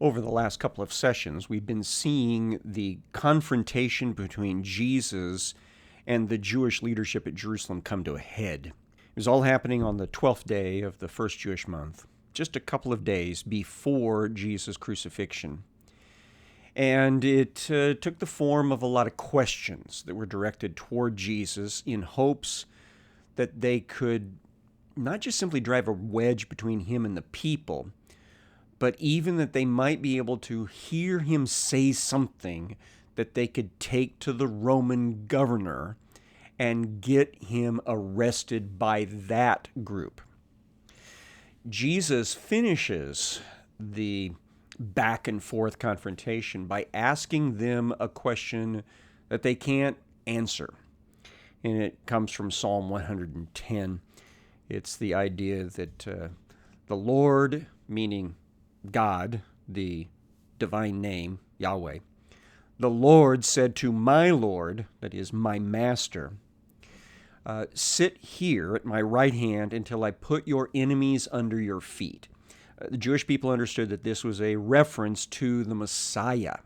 Over the last couple of sessions, we've been seeing the confrontation between Jesus and the Jewish leadership at Jerusalem come to a head. It was all happening on the 12th day of the first Jewish month, just a couple of days before Jesus' crucifixion. And it took the form of a lot of questions that were directed toward Jesus in hopes that they could not just simply drive a wedge between him and the people, but even that they might be able to hear him say something that they could take to the Roman governor and get him arrested by that group. Jesus finishes the back and forth confrontation by asking them a question that they can't answer. And it comes from Psalm 110. It's the idea that the Lord, meaning God, the divine name, Yahweh, the Lord said to my Lord, that is, my master, sit here at my right hand until I put your enemies under your feet. The Jewish people understood that this was a reference to the Messiah,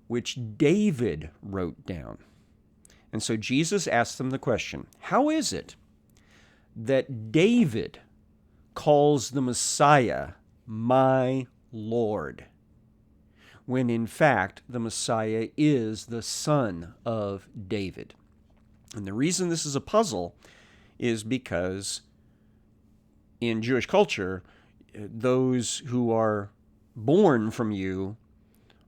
which David wrote down. And so Jesus asked them the question, how is it that David calls the Messiah my Lord, when in fact the Messiah is the son of David? And the reason this is a puzzle is because in Jewish culture, those who are born from you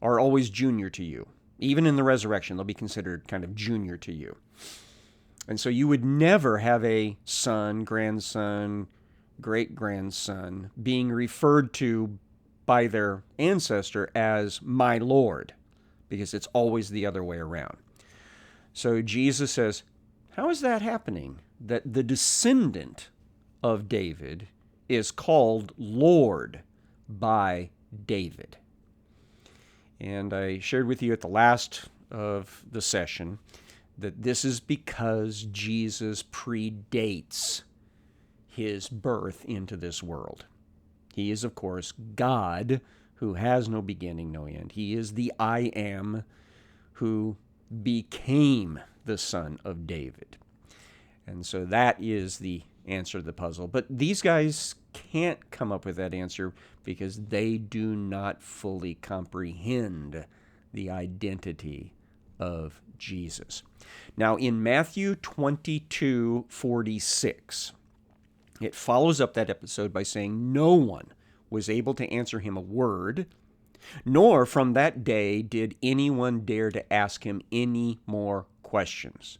are always junior to you. Even in the resurrection, they'll be considered kind of junior to you. And so you would never have a son, grandson, great-grandson being referred to by their ancestor as my Lord, because it's always the other way around. So Jesus says, how is that happening, that the descendant of David is called Lord by David? And I shared with you at the last of the session that this is because Jesus predates his birth into this world. He is, of course, God, who has no beginning, no end. He is the I Am, who became the son of David. And so that is the answer to the puzzle. But these guys can't come up with that answer because they do not fully comprehend the identity of Jesus. Now, in Matthew 22:46, it follows up that episode by saying no one was able to answer him a word, nor from that day did anyone dare to ask him any more questions.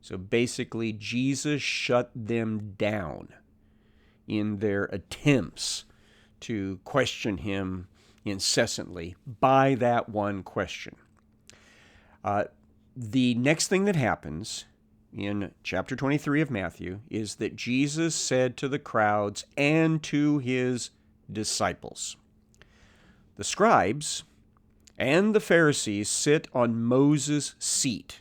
So basically, Jesus shut them down in their attempts to question him incessantly by that one question. The next thing that happens in chapter 23 of Matthew is that Jesus said to the crowds and to his disciples, the scribes and the Pharisees sit on Moses' seat.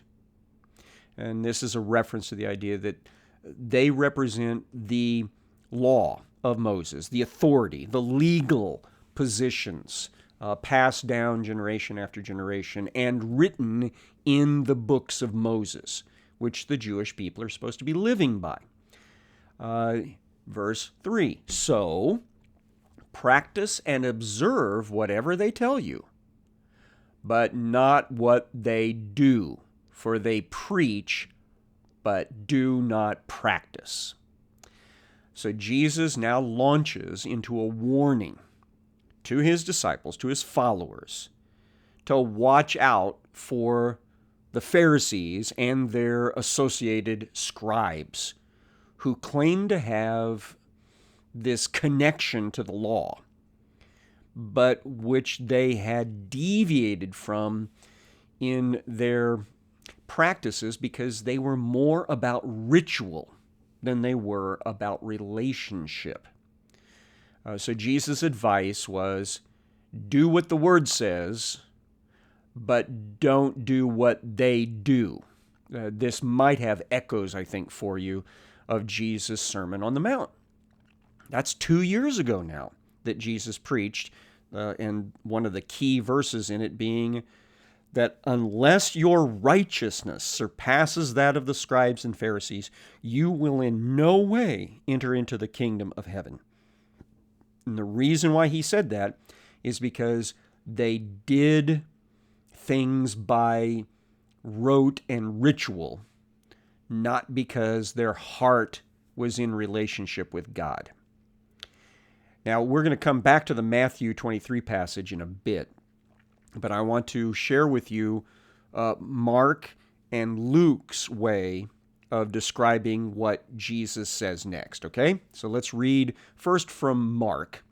And this is a reference to the idea that they represent the law of Moses, the authority, the legal positions passed down generation after generation and written in the books of Moses, which the Jewish people are supposed to be living by. Verse 3, so practice and observe whatever they tell you, but not what they do, for they preach, but do not practice. So Jesus now launches into a warning to his disciples, to his followers, to watch out for the Pharisees and their associated scribes who claim to have this connection to the law, but which they had deviated from in their practices because they were more about ritual than they were about relationship. So Jesus' advice was, do what the word says, but don't do what they do. This might have echoes, I think, for you of Jesus' Sermon on the Mount. That's 2 years ago now that Jesus preached and one of the key verses in it being that unless your righteousness surpasses that of the scribes and Pharisees, you will in no way enter into the kingdom of heaven. And the reason why he said that is because they did things by rote and ritual, not because their heart was in relationship with God. Now, we're going to come back to the Matthew 23 passage in a bit, but I want to share with you Mark and Luke's way of describing what Jesus says next, okay? So let's read first from Mark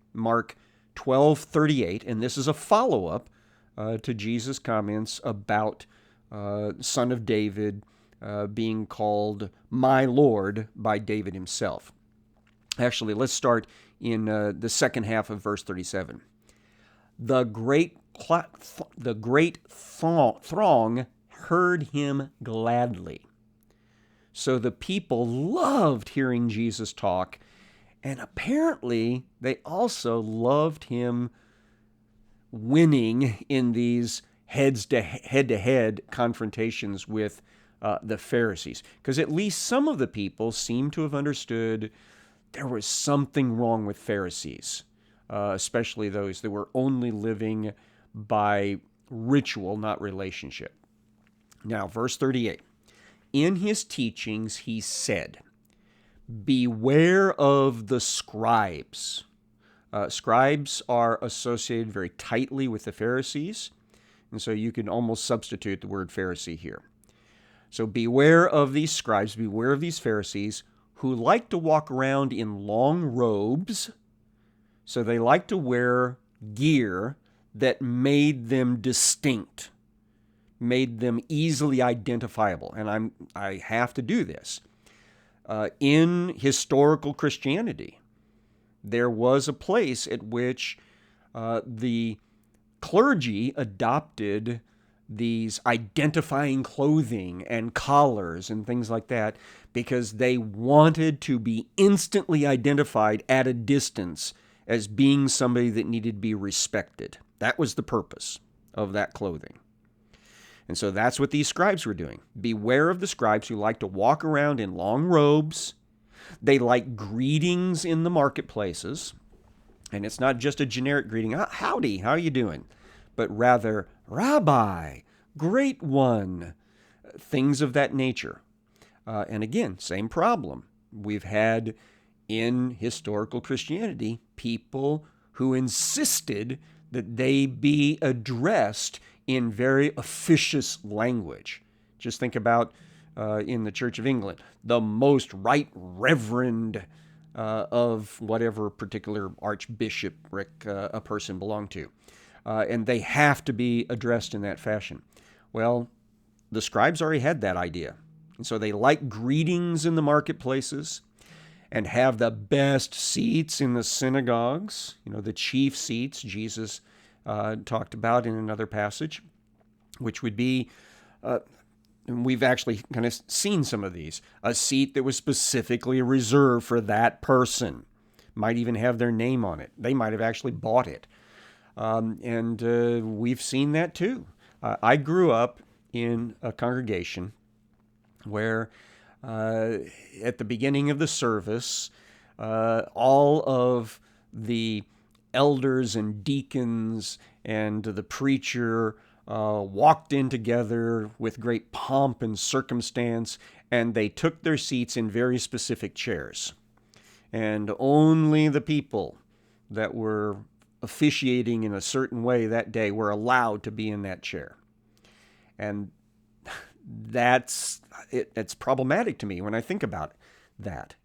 12:38, and this is a follow-up to Jesus' comments about Son of David being called my Lord by David himself. Actually, let's start in the second half of verse 37. The great throng heard him gladly. So the people loved hearing Jesus talk, and apparently they also loved him winning in these head-to-head confrontations with the Pharisees. Because at least some of the people seem to have understood there was something wrong with Pharisees, especially those that were only living by ritual, not relationship. Now, verse 38. In his teachings he said, beware of the scribes. Scribes are associated very tightly with the Pharisees, and so you can almost substitute the word Pharisee here. So beware of these scribes, beware of these Pharisees who like to walk around in long robes. So they like to wear gear that made them distinct, made them easily identifiable. And I have to do this. In historical Christianity, there was a place at which the clergy adopted these identifying clothing and collars and things like that because they wanted to be instantly identified at a distance as being somebody that needed to be respected. That was the purpose of that clothing. And so that's what these scribes were doing. Beware of the scribes who like to walk around in long robes. They like greetings in the marketplaces. And it's not just a generic greeting, howdy, how are you doing? But rather, Rabbi, great one, things of that nature. And again, same problem. We've had in historical Christianity people who insisted that they be addressed in very officious language. Just think about in the Church of England, the most right reverend of whatever particular archbishopric a person belonged to. And they have to be addressed in that fashion. Well, the scribes already had that idea. And so they like greetings in the marketplaces and have the best seats in the synagogues, the chief seats Jesus talked about in another passage, which would be, and we've actually kind of seen some of these, a seat that was specifically reserved for that person. Might even have their name on it. They might have actually bought it. And we've seen that too. I grew up in a congregation where at the beginning of the service, all of the elders and deacons and the preacher walked in together with great pomp and circumstance, and they took their seats in very specific chairs. And only the people that were officiating in a certain way that day were allowed to be in that chair. And it's problematic to me when I think about that.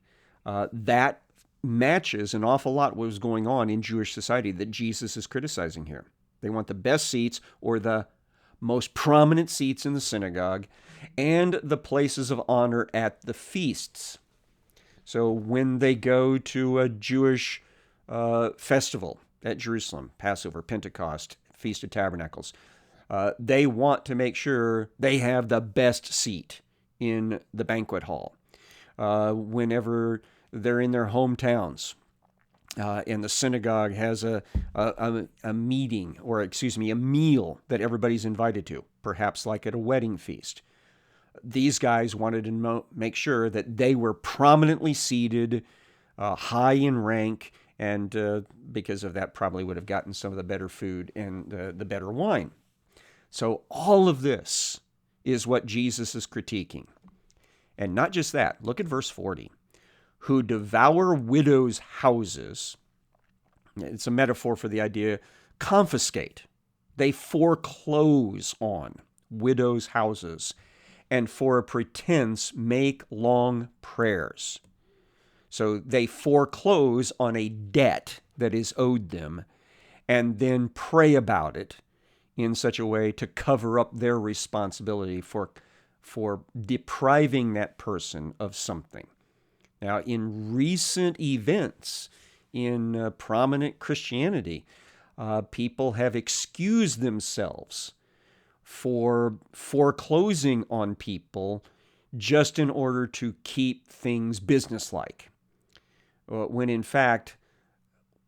That matches an awful lot what was going on in Jewish society that Jesus is criticizing here. They want the best seats or the most prominent seats in the synagogue and the places of honor at the feasts. So when they go to a Jewish festival at Jerusalem, Passover, Pentecost, Feast of Tabernacles, they want to make sure they have the best seat in the banquet hall. Whenever they're in their hometowns and the synagogue has a meeting, or excuse me, a meal that everybody's invited to, perhaps like at a wedding feast. These guys wanted to make sure that they were prominently seated, high in rank, and because of that, probably would have gotten some of the better food and the better wine. So all of this is what Jesus is critiquing. And not just that. Look at verse 40. Who devour widows' houses. It's a metaphor for the idea, confiscate. They foreclose on widows' houses, and for a pretense make long prayers. So they foreclose on a debt that is owed them, and then pray about it in such a way to cover up their responsibility for depriving that person of something. Now, in recent events in prominent Christianity, people have excused themselves for foreclosing on people just in order to keep things businesslike, when in fact,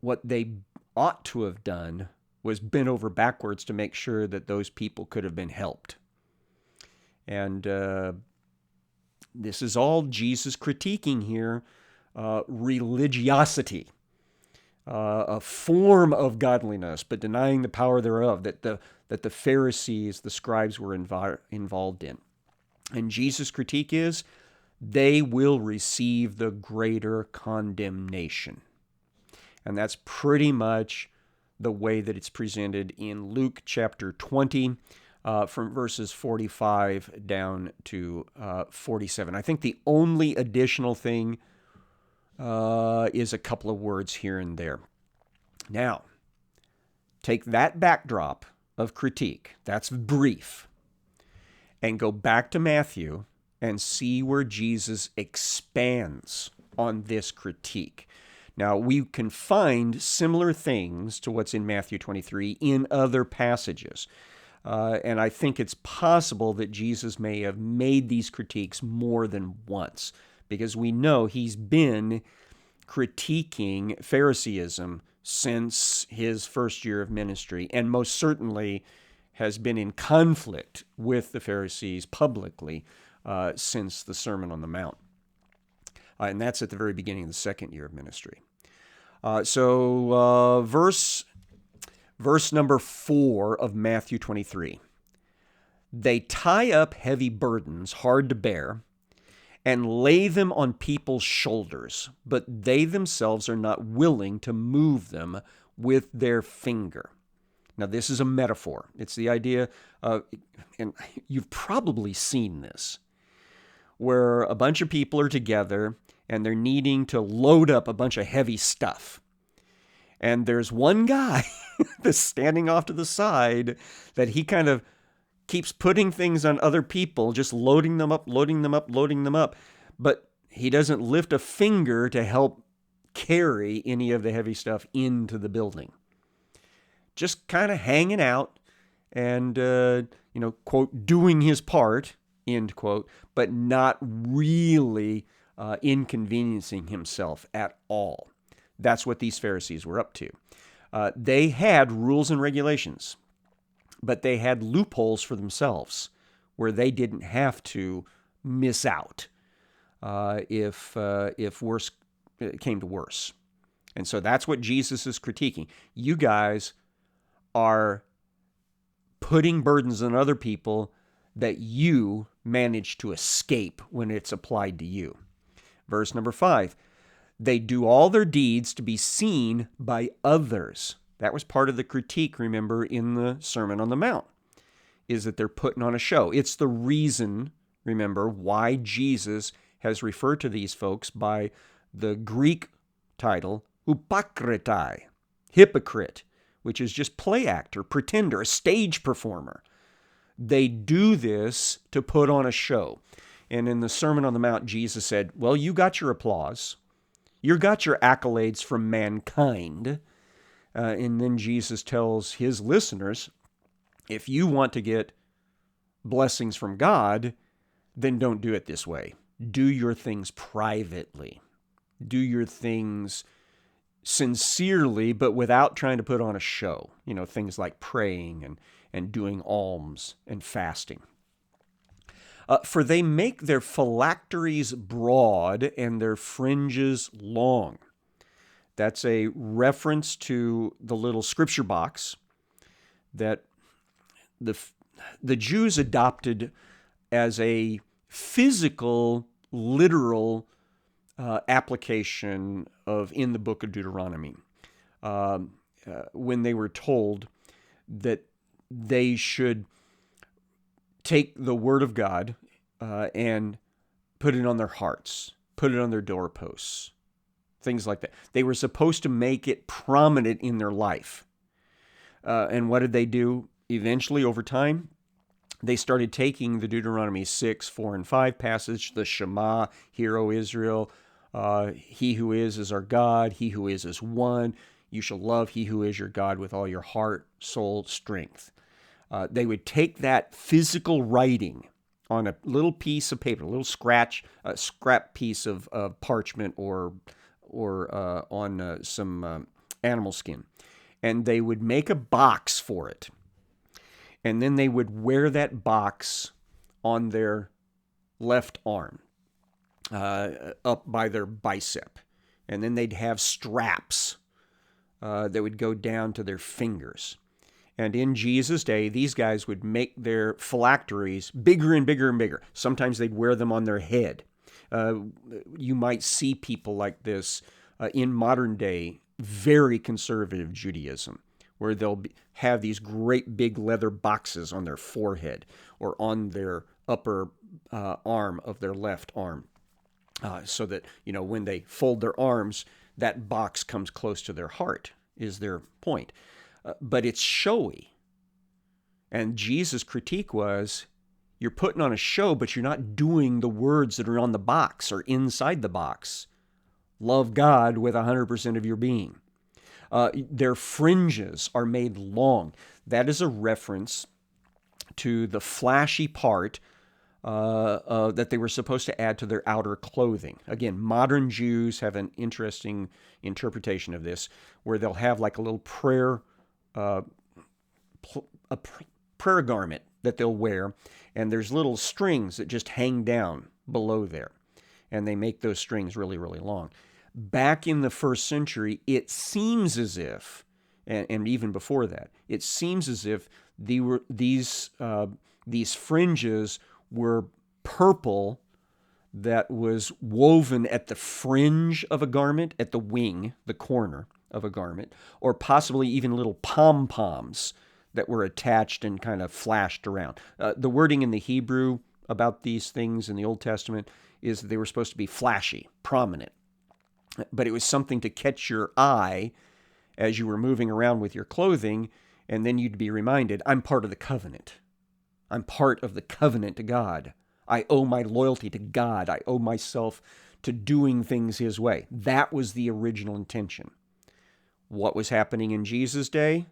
what they ought to have done was bent over backwards to make sure that those people could have been helped. And this is all Jesus critiquing here, religiosity, a form of godliness, but denying the power thereof, that the Pharisees, the scribes, were involved in. And Jesus' critique is, they will receive the greater condemnation. And that's pretty much the way that it's presented in Luke chapter 20, from verses 45 down to 47. I think the only additional thing is a couple of words here and there. Now, take that backdrop of critique, that's brief, and go back to Matthew and see where Jesus expands on this critique. Now, we can find similar things to what's in Matthew 23 in other passages. And I think it's possible that Jesus may have made these critiques more than once, because we know he's been critiquing Phariseeism since his first year of ministry, and most certainly has been in conflict with the Pharisees publicly since the Sermon on the Mount. And that's at the very beginning of the second year of ministry. So verse number 4 of Matthew 23. They tie up heavy burdens hard to bear and lay them on people's shoulders, but they themselves are not willing to move them with their finger. Now, this is a metaphor. It's the idea of, and you've probably seen this, where a bunch of people are together and they're needing to load up a bunch of heavy stuff. And there's one guy that's standing off to the side that he kind of keeps putting things on other people, just loading them up, loading them up, loading them up. But he doesn't lift a finger to help carry any of the heavy stuff into the building. Just kind of hanging out and, quote, doing his part, end quote, but not really inconveniencing himself at all. That's what these Pharisees were up to. They had rules and regulations, but they had loopholes for themselves where they didn't have to miss out if worse came to worse. And so that's what Jesus is critiquing. You guys are putting burdens on other people that you manage to escape when it's applied to you. Verse number 5. They do all their deeds to be seen by others. That was part of the critique, remember, in the Sermon on the Mount, is that they're putting on a show. It's the reason, remember, why Jesus has referred to these folks by the Greek title, upakritai, hypocrite, which is just play actor, pretender, a stage performer. They do this to put on a show. And in the Sermon on the Mount, Jesus said, well, you got your applause. You got your accolades from mankind. And then Jesus tells his listeners, if you want to get blessings from God, then don't do it this way. Do your things privately. Do your things sincerely, but without trying to put on a show. Things like praying and doing alms and fasting. For they make their phylacteries broad and their fringes long. That's a reference to the little scripture box that the Jews adopted as a physical, literal application of in the book of Deuteronomy, when they were told that they should take the word of God and put it on their hearts, put it on their doorposts, things like that. They were supposed to make it prominent in their life. And what did they do? Eventually, over time, they started taking the Deuteronomy 6, 4, and 5 passage, the Shema, Hear, O Israel, He who is our God, He who is one. You shall love He who is your God with all your heart, soul, strength. They would take that physical writing on a little piece of paper, a little scrap piece of parchment or on some animal skin, and they would make a box for it. And then they would wear that box on their left arm, up by their bicep. And then they'd have straps that would go down to their fingers. And in Jesus' day, these guys would make their phylacteries bigger and bigger and bigger. Sometimes they'd wear them on their head. You might see people like this in modern day, very conservative Judaism, where they'll have these great big leather boxes on their forehead or on their upper arm of their left arm, so that, when they fold their arms, that box comes close to their heart, is their point. But it's showy. And Jesus' critique was, you're putting on a show, but you're not doing the words that are on the box or inside the box. Love God with 100% of your being. Their fringes are made long. That is a reference to the flashy part that they were supposed to add to their outer clothing. Again, modern Jews have an interesting interpretation of this, where they'll have like a little prayer garment that they'll wear, and there's little strings that just hang down below there, and they make those strings really, really long. Back in the first century, it seems as if, and even before that, it seems as if these fringes were purple that was woven at the fringe of a garment, at the wing, the corner of a garment, or possibly even little pom-poms that were attached and kind of flashed around. The wording in the Hebrew about these things in the Old Testament is that they were supposed to be flashy, prominent. But it was something to catch your eye as you were moving around with your clothing, and then you'd be reminded, I'm part of the covenant. I'm part of the covenant to God. I owe my loyalty to God. I owe myself to doing things His way. That was the original intention. What was happening in Jesus' day?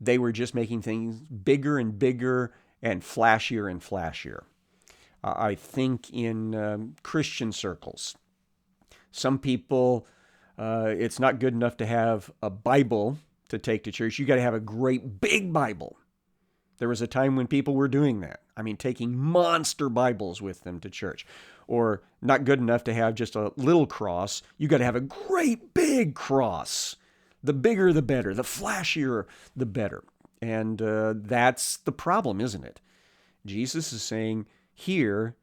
They were just making things bigger and bigger and flashier and flashier. I think in Christian circles, some people, it's not good enough to have a Bible to take to church. You got to have a great big Bible. There was a time when people were doing that. I mean, taking monster Bibles with them to church. Or not good enough to have just a little cross. You got to have a great big cross. The bigger, the better. The flashier, the better. And that's the problem, isn't it? Jesus is saying here,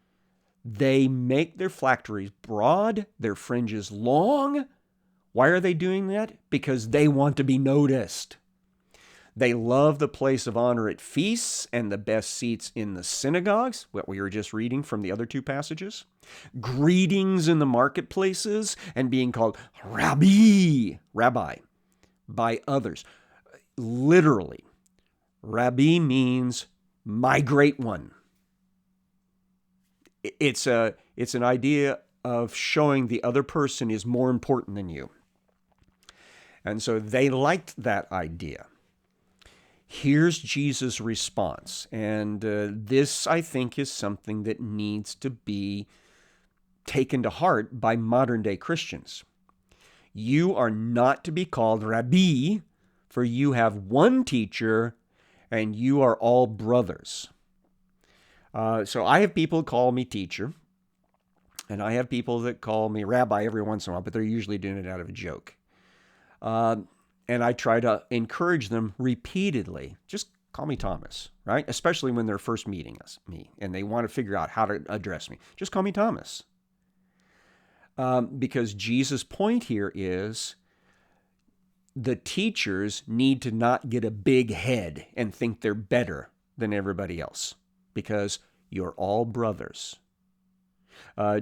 they make their phylacteries broad, their fringes long. Why are they doing that? Because they want to be noticed. They love the place of honor at feasts and the best seats in the synagogues, what we were just reading from the other two passages. Greetings in the marketplaces and being called rabbi, by others. Literally, rabbi means my great one. It's an idea of showing the other person is more important than you. And so they liked that idea. Here's Jesus' response, and this, I think, is something that needs to be taken to heart by modern-day Christians. You are not to be called Rabbi, for you have one teacher, and you are all brothers. So I have people call me teacher, and I have people that call me rabbi every once in a while, but they're usually doing it out of a joke. And I try to encourage them repeatedly. Just call me Thomas, right? Especially when they're first meeting me and they want to figure out how to address me. Just call me Thomas. Because Jesus' point here is the teachers need to not get a big head and think they're better than everybody else, because you're all brothers.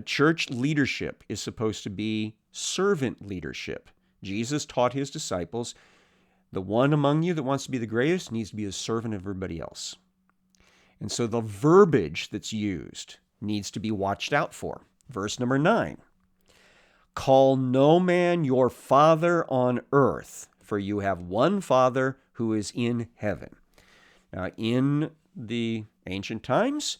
Church leadership is supposed to be servant leadership. Jesus taught his disciples, the one among you that wants to be the greatest needs to be a servant of everybody else. And so the verbiage that's used needs to be watched out for. Verse number 9, call no man your father on earth, for you have one Father who is in heaven. Now, in the ancient times,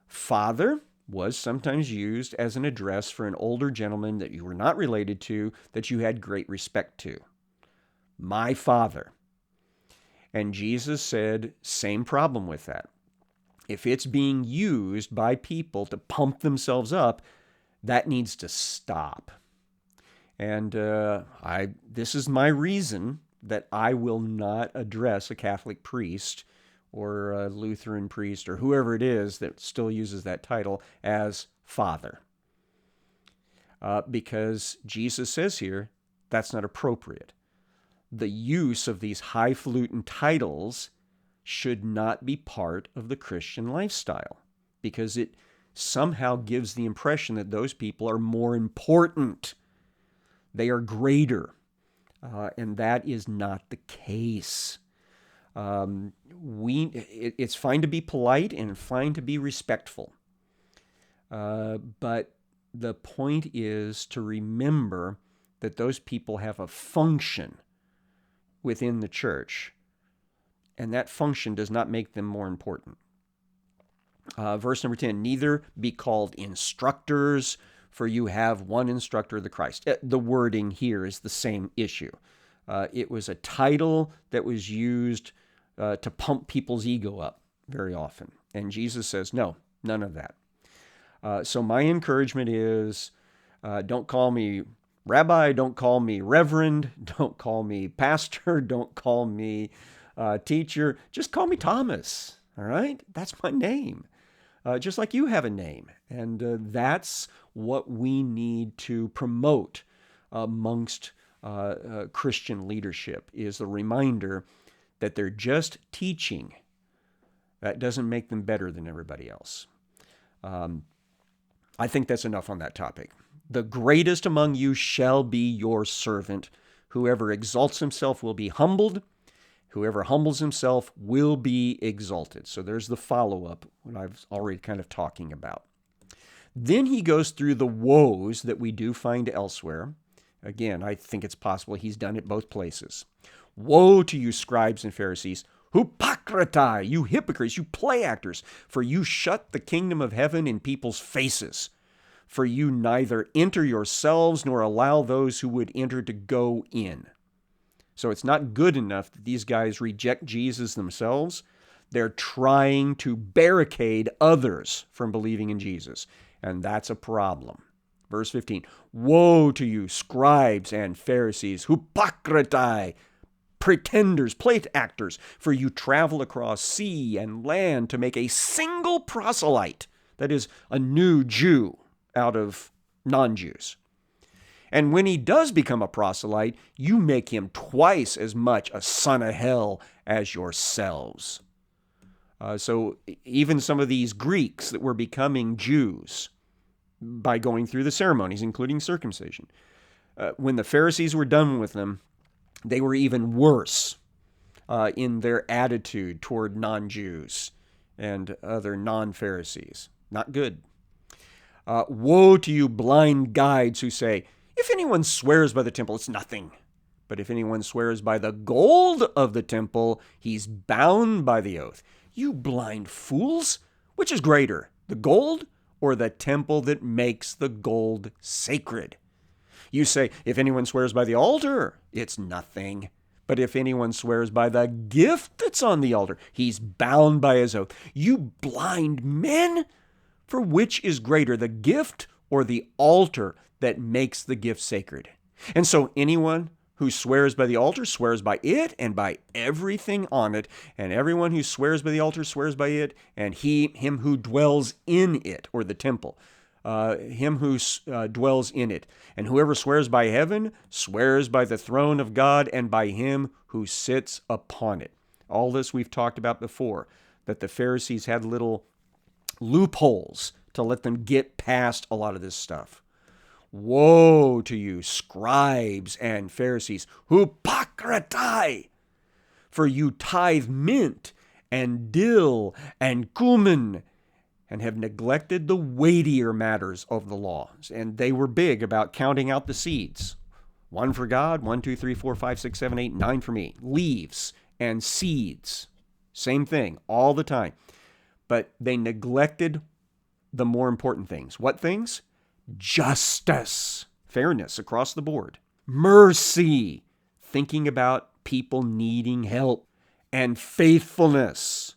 father was sometimes used as an address for an older gentleman that you were not related to, that you had great respect to. My father. And Jesus said, same problem with that. If it's being used by people to pump themselves up, that needs to stop. And this is my reason that I will not address a Catholic priest or a Lutheran priest or whoever it is that still uses that title as father. Because Jesus says here, that's not appropriate. The use of these highfalutin titles should not be part of the Christian lifestyle, because it somehow gives the impression that those people are more important. They are greater. And that is not the case. It's fine to be polite and fine to be respectful. But the point is to remember that those people have a function within the church, and that function does not make them more important. Verse number 10, neither be called instructors, for you have one instructor, the Christ. The wording here is the same issue. It was a title that was used to pump people's ego up very often. And Jesus says, no, none of that. So my encouragement is, don't call me rabbi, don't call me reverend, don't call me pastor, don't call me teacher. Just call me Thomas, all right? That's my name. Just like you have a name. And that's what we need to promote amongst Christian leadership, is the reminder that they're just teaching. That doesn't make them better than everybody else. I think that's enough on that topic. The greatest among you shall be your servant. Whoever exalts himself will be humbled. Whoever humbles himself will be exalted. So there's the follow-up, what I was already kind of talking about. Then he goes through the woes that we do find elsewhere. Again, I think it's possible he's done it both places. Woe to you, scribes and Pharisees, hypocritai, you hypocrites, you play actors, for you shut the kingdom of heaven in people's faces. For you neither enter yourselves nor allow those who would enter to go in. So it's not good enough that these guys reject Jesus themselves. They're trying to barricade others from believing in Jesus. And that's a problem. Verse 15, woe to you, scribes and Pharisees, hypocritai, pretenders, play actors, for you travel across sea and land to make a single proselyte, that is, a new Jew out of non-Jews. And when he does become a proselyte, you make him twice as much a son of hell as yourselves. So even some of these Greeks that were becoming Jews by going through the ceremonies, including circumcision, when the Pharisees were done with them, they were even worse in their attitude toward non-Jews and other non-Pharisees. Not good. Woe to you, blind guides who say, if anyone swears by the temple, it's nothing. But if anyone swears by the gold of the temple, he's bound by the oath. You blind fools! Which is greater, the gold or the temple that makes the gold sacred? You say, if anyone swears by the altar, it's nothing. But if anyone swears by the gift that's on the altar, he's bound by his oath. You blind men! For which is greater, the gift or the altar that makes the gift sacred? And so anyone who swears by the altar swears by it and by everything on it. And everyone who swears by the altar swears by it and him who dwells in it, or the temple. Him who dwells in it. And whoever swears by heaven swears by the throne of God and by him who sits upon it. All this we've talked about before, that the Pharisees had little loopholes to let them get past a lot of this stuff. Woe to you, scribes and Pharisees, hypocritai! For you tithe mint and dill and cumin, and have neglected the weightier matters of the law. And they were big about counting out the seeds. 1 for God, 1, 2, 3, 4, 5, 6, 7, 8, 9 for me. Leaves and seeds. Same thing, all the time. But they neglected the more important things. What things? Justice, fairness across the board. Mercy, thinking about people needing help. And faithfulness,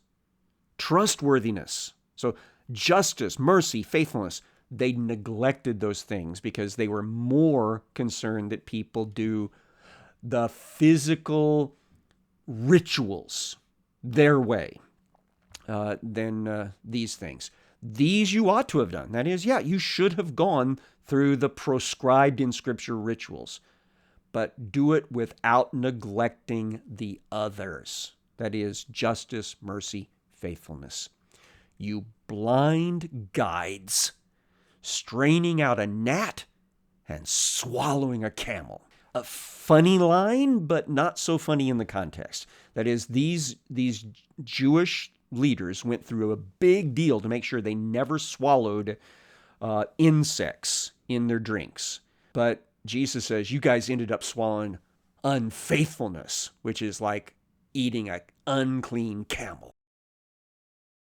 trustworthiness. So justice, mercy, faithfulness, they neglected those things because they were more concerned that people do the physical rituals their way than these things. These you ought to have done. That is, you should have gone through the proscribed in Scripture rituals, but do it without neglecting the others. That is, justice, mercy, faithfulness. You blind guides, straining out a gnat and swallowing a camel. A funny line, but not so funny in the context. That is, these Jewish leaders went through a big deal to make sure they never swallowed insects in their drinks. But Jesus says, you guys ended up swallowing unfaithfulness, which is like eating an unclean camel.